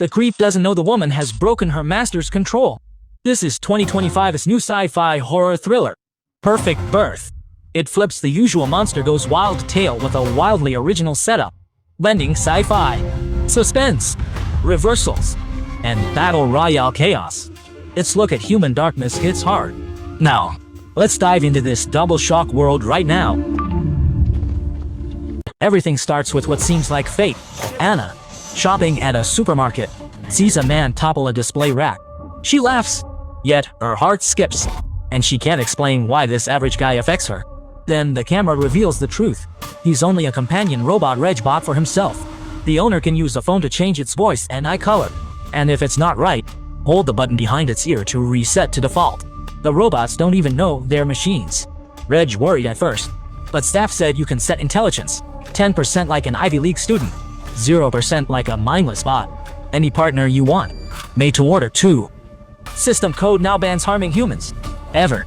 The creep doesn't know the woman has broken her master's control. This is 2025's new sci-fi horror thriller, Perfect Birth. It flips the usual monster goes wild tale with a wildly original setup, blending sci-fi, suspense, reversals, and battle royale chaos. Its look at human darkness hits hard. Now, let's dive into this double shock world right now. Everything starts with what seems like fate. Anna, shopping at a supermarket, sees a man topple a display rack. She laughs, yet her heart skips, and she can't explain why this average guy affects her. Then the camera reveals the truth. He's only a companion robot Regbot for himself. The owner can use a phone to change its voice and eye color, and if it's not right, hold the button behind its ear to reset to default. The robots don't even know they're machines. Reg worried at first, but staff said you can set intelligence, 10% like an Ivy League student, 0% like a mindless bot. Any partner you want. Made to order too. System code now bans harming humans. Ever.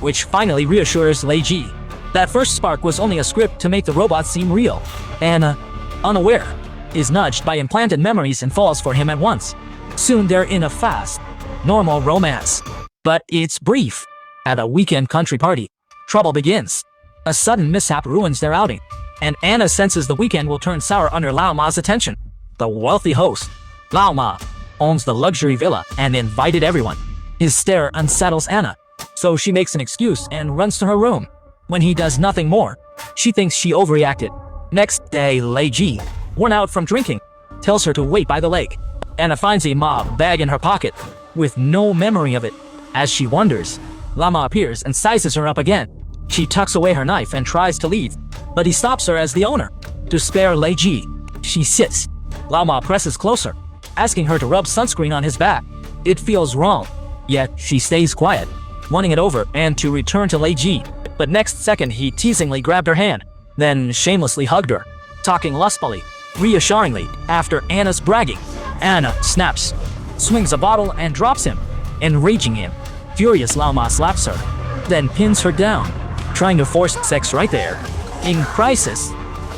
Which finally reassures Lei Ji. That first spark was only a script to make the robots seem real. Anna, unaware, is nudged by implanted memories and falls for him at once. Soon they're in a fast, normal romance. But it's brief. At a weekend country party, trouble begins. A sudden mishap ruins their outing, and Anna senses the weekend will turn sour under Lao Ma's attention. The wealthy host, Lao Ma, owns the luxury villa and invited everyone. His stare unsettles Anna, so she makes an excuse and runs to her room. When he does nothing more, she thinks she overreacted. Next day, Lei Ji, worn out from drinking, tells her to wait by the lake. Anna finds a mob bag in her pocket, with no memory of it. As she wonders, Lama appears and sizes her up again. She tucks away her knife and tries to leave, but he stops her as the owner. To spare Lei Ji, she sits. Lama presses closer, asking her to rub sunscreen on his back. It feels wrong, yet she stays quiet, wanting it over and to return to Lei Ji. But next second he teasingly grabbed her hand, then shamelessly hugged her, talking lustfully, reassuringly. After Anna's bragging, Anna snaps, swings a bottle and drops him, enraging him. Furious, Lao Ma slaps her, then pins her down, trying to force sex right there. In crisis,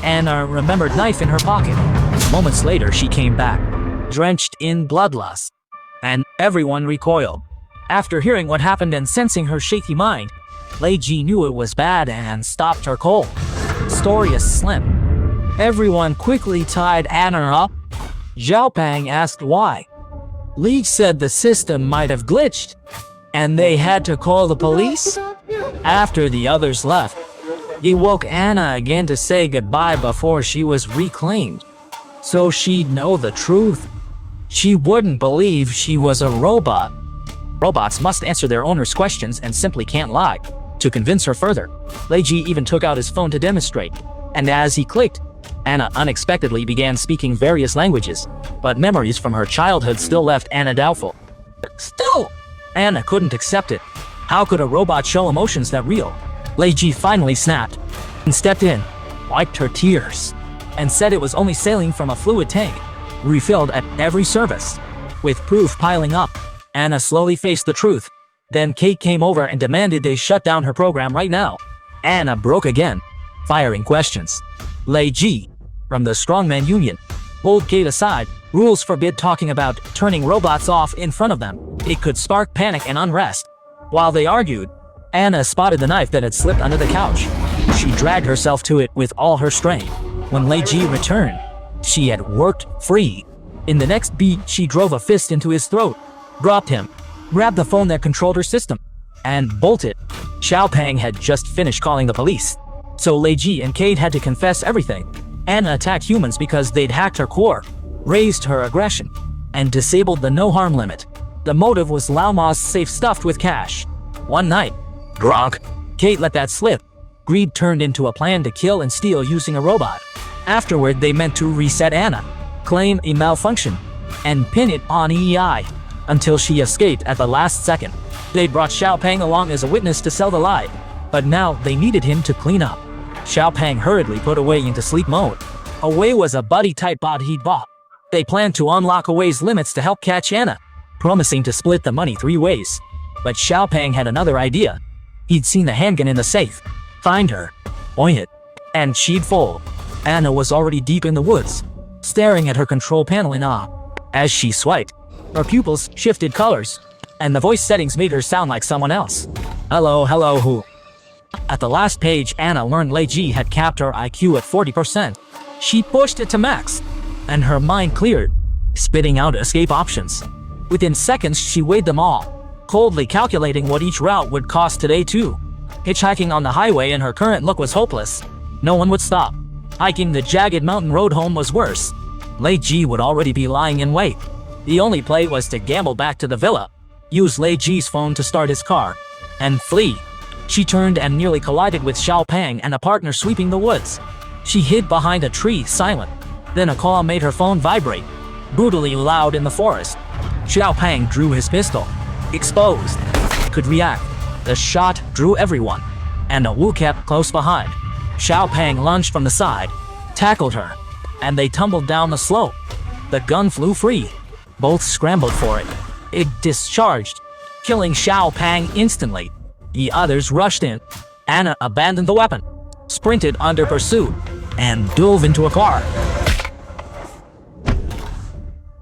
Anna remembered knife in her pocket. Moments later she came back, drenched in bloodlust, and everyone recoiled. After hearing what happened and sensing her shaky mind, Lei Ji knew it was bad and stopped her cold. Story is slim. Everyone quickly tied Anna up. Zhao Pang asked why. Li said the system might have glitched, and they had to call the police. After the others left, he woke Anna again to say goodbye before she was reclaimed, so she'd know the truth. She wouldn't believe she was a robot. Robots must answer their owners' questions and simply can't lie. To convince her further, Lei Ji even took out his phone to demonstrate, and as he clicked, Anna unexpectedly began speaking various languages, but memories from her childhood still left Anna doubtful. Still, Anna couldn't accept it. How could a robot show emotions that real? Lei Ji finally snapped and stepped in, wiped her tears, and said it was only sailing from a fluid tank, refilled at every service. With proof piling up, Anna slowly faced the truth. Then Kate came over and demanded they shut down her program right now. Anna broke again, firing questions. Lei Ji, from the Strongman Union, pulled Kate aside. Rules forbid talking about turning robots off in front of them. It could spark panic and unrest. While they argued, Anna spotted the knife that had slipped under the couch. She dragged herself to it with all her strength. When Lei Ji returned, she had worked free. In the next beat, she drove a fist into his throat, dropped him, grabbed the phone that controlled her system, and bolted. Zhao Pang had just finished calling the police, so Lei Ji and Kate had to confess everything. Anna attacked humans because they'd hacked her core, raised her aggression, and disabled the no-harm limit. The motive was Lao Ma's safe stuffed with cash. One night, drunk, Kate let that slip. Greed turned into a plan to kill and steal using a robot. Afterward, they meant to reset Anna, claim a malfunction, and pin it on EI until she escaped at the last second. They'd brought Zhao Pang along as a witness to sell the lie, but now they needed him to clean up. Zhao Pang hurriedly put Away into sleep mode. Away was a buddy-type bot he'd bought. They planned to unlock Away's limits to help catch Anna, promising to split the money 3 ways. But Zhao Pang had another idea. He'd seen the handgun in the safe. Find her, point it, and she'd fold. Anna was already deep in the woods, staring at her control panel in awe. As she swiped, her pupils shifted colors, and the voice settings made her sound like someone else. Hello, hello, who? At the last page, Anna learned Lei Ji had capped her IQ at 40%. She pushed it to max, and her mind cleared, spitting out escape options. Within seconds, she weighed them all, coldly calculating what each route would cost today too. Hitchhiking on the highway in her current look was hopeless. No one would stop. Hiking the jagged mountain road home was worse. Lei Ji would already be lying in wait. The only play was to gamble back to the villa, use Lei Ji's phone to start his car, and flee. She turned and nearly collided with Xiao Pang and a partner sweeping the woods. She hid behind a tree, silent. Then a call made her phone vibrate, brutally loud in the forest. Xiao Pang drew his pistol. Exposed. Could react. The shot drew everyone, and a Wu kept close behind. Xiao Pang lunged from the side, tackled her, and they tumbled down the slope. The gun flew free. Both scrambled for it. It discharged, killing Xiao Pang instantly. The others rushed in. Anna abandoned the weapon, sprinted under pursuit, and dove into a car.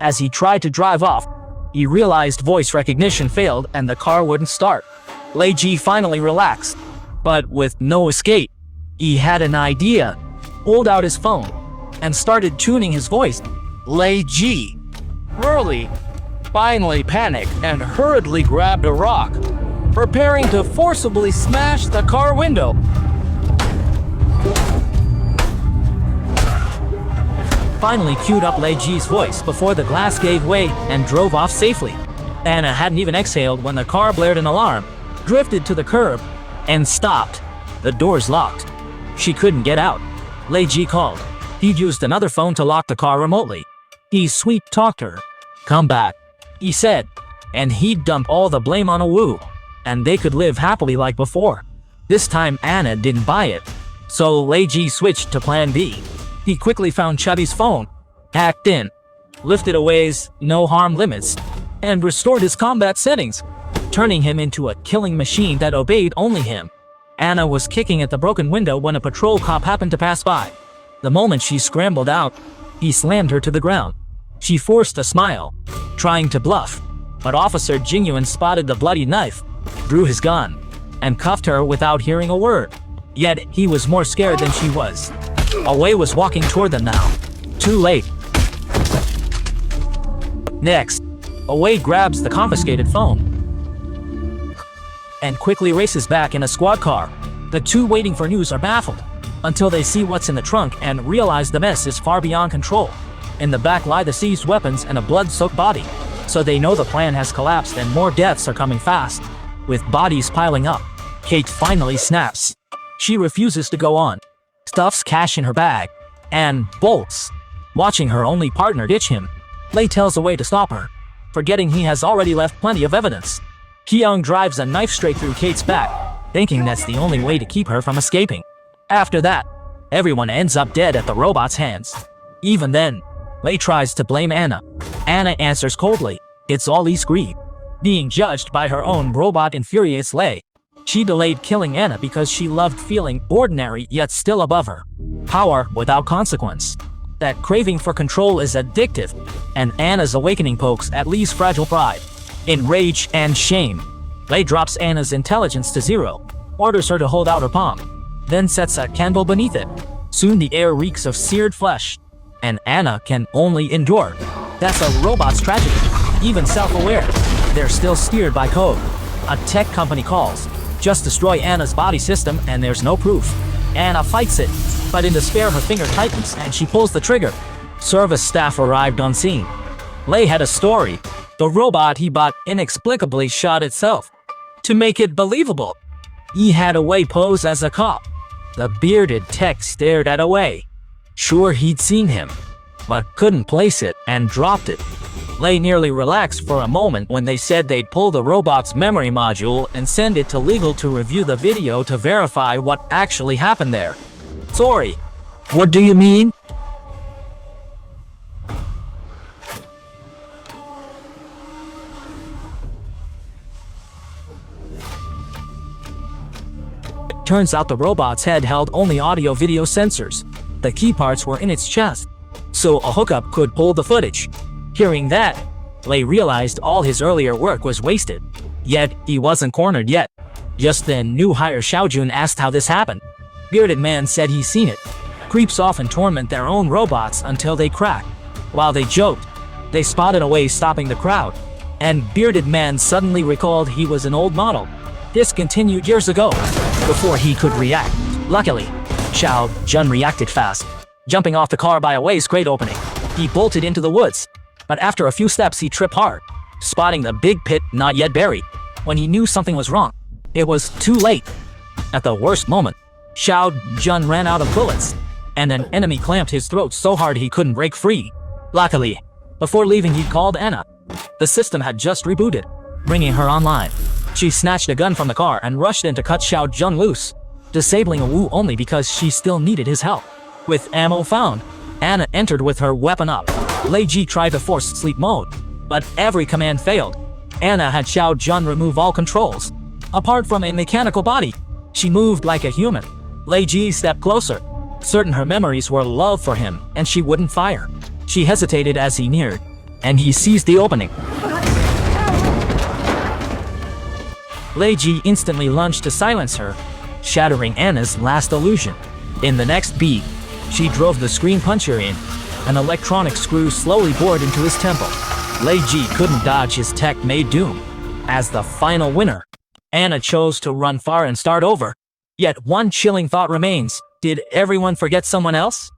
As he tried to drive off, he realized voice recognition failed and the car wouldn't start. Lei Ji finally relaxed, but with no escape. He had an idea, pulled out his phone, and started tuning his voice. Lei Ji. Whirly finally panicked and hurriedly grabbed a rock, preparing to forcibly smash the car window. Finally queued up Lei Ji's voice before the glass gave way and drove off safely. Anna hadn't even exhaled when the car blared an alarm, drifted to the curb, and stopped. The doors locked. She couldn't get out. Lei Ji called. He'd used another phone to lock the car remotely. He sweet-talked her. Come back, he said, and he'd dump all the blame on a Wu, and they could live happily like before. This time Anna didn't buy it, so Lei Ji switched to plan B. He quickly found Chubby's phone, hacked in, lifted away's no-harm limits, and restored his combat settings, turning him into a killing machine that obeyed only him. Anna was kicking at the broken window when a patrol cop happened to pass by. The moment she scrambled out, he slammed her to the ground. She forced a smile, trying to bluff, but Officer Jingyuan spotted the bloody knife, drew his gun, and cuffed her without hearing a word. Yet he was more scared than she was. Away was walking toward them now. Too late. Next, Away grabs the confiscated phone and quickly races back in a squad car. The two waiting for news are baffled until they see what's in the trunk and realize the mess is far beyond control. In the back lie the seized weapons and a blood-soaked body, so they know the plan has collapsed and more deaths are coming fast. With bodies piling up, Kate finally snaps. She refuses to go on, stuffs cash in her bag, and bolts. Watching her only partner ditch him, Lei tells Away to stop her, forgetting he has already left plenty of evidence. Kyung drives a knife straight through Kate's back, thinking that's the only way to keep her from escaping. After that, everyone ends up dead at the robot's hands. Even then, Lei tries to blame Anna. Anna answers coldly, it's all Lee's greed. Being judged by her own robot infuriates Lei. She delayed killing Anna because she loved feeling ordinary yet still above her. Power without consequence. That craving for control is addictive, and Anna's awakening pokes at Lee's fragile pride. In rage and shame, Lei drops Anna's intelligence to 0, orders her to hold out her palm, then sets a candle beneath it. Soon the air reeks of seared flesh, and Anna can only endure. That's a robot's tragedy. Even self-aware, they're still steered by code. A tech company calls. Just destroy Anna's body system and there's no proof. Anna fights it, but in despair her finger tightens and she pulls the trigger. Service staff arrived on scene. Lei had a story. The robot he bought inexplicably shot itself. To make it believable, he had Away pose as a cop. The bearded tech stared at Away. Sure he'd seen him, but couldn't place it and dropped it. Lei nearly relaxed for a moment when they said they'd pull the robot's memory module and send it to legal to review the video to verify what actually happened there. Sorry. What do you mean? Turns out the robot's head held only audio-video sensors. The key parts were in its chest, so a hookup could pull the footage. Hearing that, Lei realized all his earlier work was wasted. Yet, he wasn't cornered yet. Just then, new hire Xiaojun asked how this happened. Bearded Man said he's seen it. Creeps often torment their own robots until they crack. While they joked, they spotted a way stopping the crowd. And Bearded Man suddenly recalled he was an old model. This continued years ago, before he could react. Luckily, Xiaojun reacted fast. Jumping off the car by a ways crate opening, he bolted into the woods. But after a few steps he tripped hard, spotting the big pit not yet buried. When he knew something was wrong, it was too late. At the worst moment, Xiaojun ran out of bullets, and an enemy clamped his throat so hard he couldn't break free. Luckily, before leaving he called Anna. The system had just rebooted, bringing her online. She snatched a gun from the car and rushed in to cut Xiaojun loose, disabling Wu only because she still needed his help. With ammo found, Anna entered with her weapon up. Lei Ji tried to force sleep mode, but every command failed. Anna had Xiaojun remove all controls. Apart from a mechanical body, she moved like a human. Lei Ji stepped closer, certain her memories were love for him, and she wouldn't fire. She hesitated as he neared, and he seized the opening. Lei Ji instantly lunged to silence her, shattering Anna's last illusion. In the next beat, she drove the screen puncher in. An electronic screw slowly bored into his temple. Lei Ji couldn't dodge his tech-made doom. As the final winner, Anna chose to run far and start over. Yet one chilling thought remains. Did everyone forget someone else?